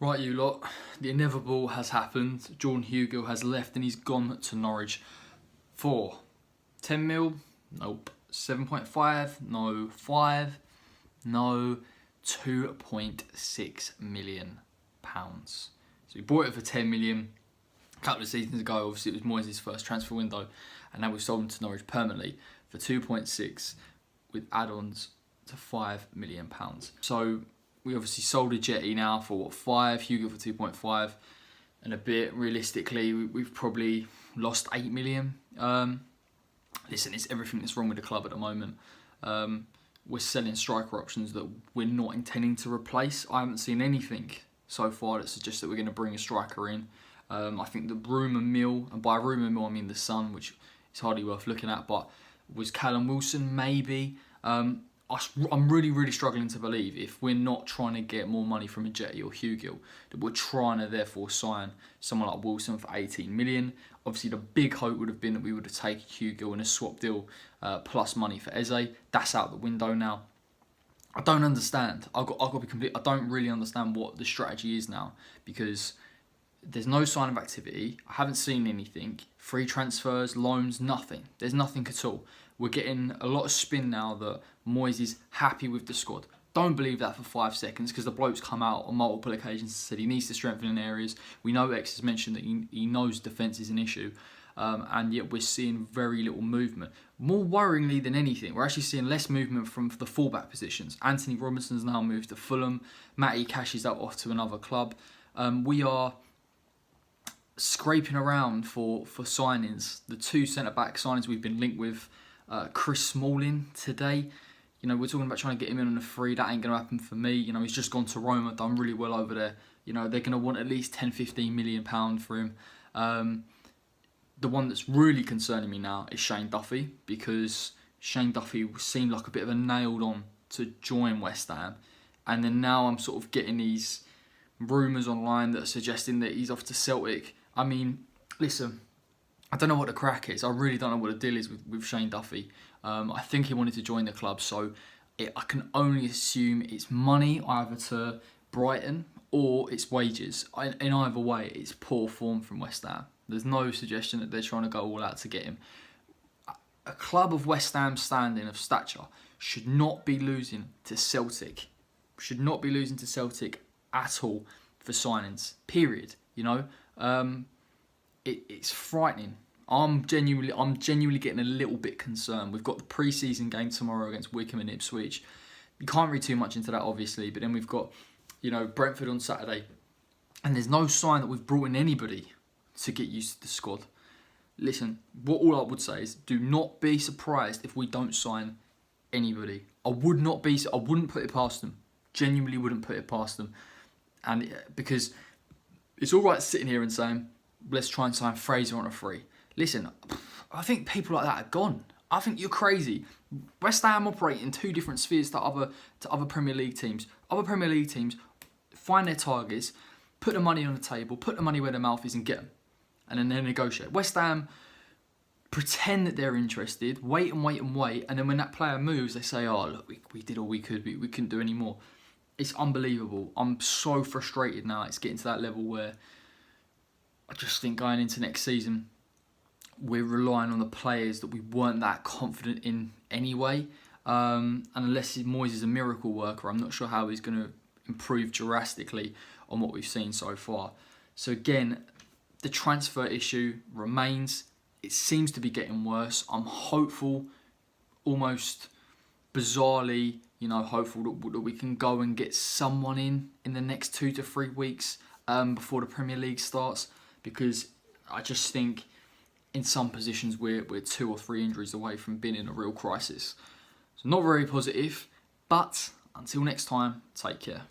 Right, you lot, the inevitable has happened. Jordan Hugill has left and he's gone to Norwich for 10 mil? Nope. 7.5? No. 5? No. 2.6 million pounds. So we bought it for 10 million a couple of seasons ago. Obviously, it was Moyes' first transfer window, and now we've sold him to Norwich permanently for 2.6 with add-ons to 5 million pounds. So we obviously sold a Jetty now for what, 5, Hugill for 2.5 and a bit. Realistically, we've probably lost 8 million. Listen, it's everything that's wrong with the club at the moment. We're selling striker options that we're not intending to replace. I haven't seen anything so far that suggests that we're going to bring a striker in. I think the rumour mill, and by rumour mill I mean the Sun, which is hardly worth looking at, but was Callum Wilson maybe. I'm really struggling to believe, if we're not trying to get more money from a Jetty or Hugill, that we're trying to therefore sign someone like Wilson for 18 million. Obviously, the big hope would have been that we would have taken Hugill in a swap deal plus money for Eze. That's out the window now. I don't understand. I've got to be complete. I don't really understand what the strategy is now, because there's no sign of activity. I haven't seen anything. Free transfers, loans, nothing. There's nothing at all. We're getting a lot of spin now that Moyes is happy with the squad. Don't believe that for 5 seconds, because the bloke's come out on multiple occasions and said he needs to strengthen in areas. We know X has mentioned that he knows defence is an issue, and yet we're seeing very little movement. More worryingly than anything, we're actually seeing less movement from the fullback positions. Anthony Robinson's now moved to Fulham. Matty cashes out off to another club. We are scraping around for signings. The 2 centre-back signings we've been linked with, Chris Smalling today. You know, we're talking about trying to get him in on a free. That ain't going to happen for me. You know, he's just gone to Roma, done really well over there. You know, they're going to want at least 10-15 million pounds for him. The one that's really concerning me now is Shane Duffy, because Shane Duffy seemed like a bit of a nailed on to join West Ham. And then now I'm sort of getting these rumours online that are suggesting that he's off to Celtic. I mean, listen, I don't know what the crack is. I really don't know what the deal is with Shane Duffy. I think he wanted to join the club, so I can only assume it's money either to Brighton or it's wages. In either way, it's poor form from West Ham. There's no suggestion that they're trying to go all out to get him. A club of West Ham's standing, of stature, should not be losing to Celtic. Should not be losing to Celtic at all for signings. Period. You know, it's frightening. I'm genuinely getting a little bit concerned. We've got the pre-season game tomorrow against Wycombe and Ipswich. You can't read too much into that, obviously, but then we've got, you know, Brentford on Saturday, and there's no sign that we've brought in anybody to get used to the squad. Listen, all I would say is, do not be surprised if we don't sign anybody. I wouldn't put it past them. Genuinely wouldn't put it past them, and because it's all right sitting here and saying, let's try and sign Fraser on a free. Listen, I think people like that are gone. I think you're crazy. West Ham operate in 2 different spheres to other Premier League teams. Other Premier League teams find their targets, put the money on the table, put the money where their mouth is and get them. And then they negotiate. West Ham pretend that they're interested, wait, and then when that player moves, they say, oh, look, we did all we could, we couldn't do any more. It's unbelievable. I'm so frustrated now. It's getting to that level where I just think going into next season, we're relying on the players that we weren't that confident in anyway. And unless Moyes is a miracle worker, I'm not sure how he's going to improve drastically on what we've seen so far. So again, the transfer issue remains. It seems to be getting worse. I'm hopeful, almost bizarrely, you know, hopeful that we can go and get someone in the next 2 to 3 weeks before the Premier League starts, because I just think in some positions we're 2 or 3 injuries away from being in a real crisis. So not very positive, but until next time, take care.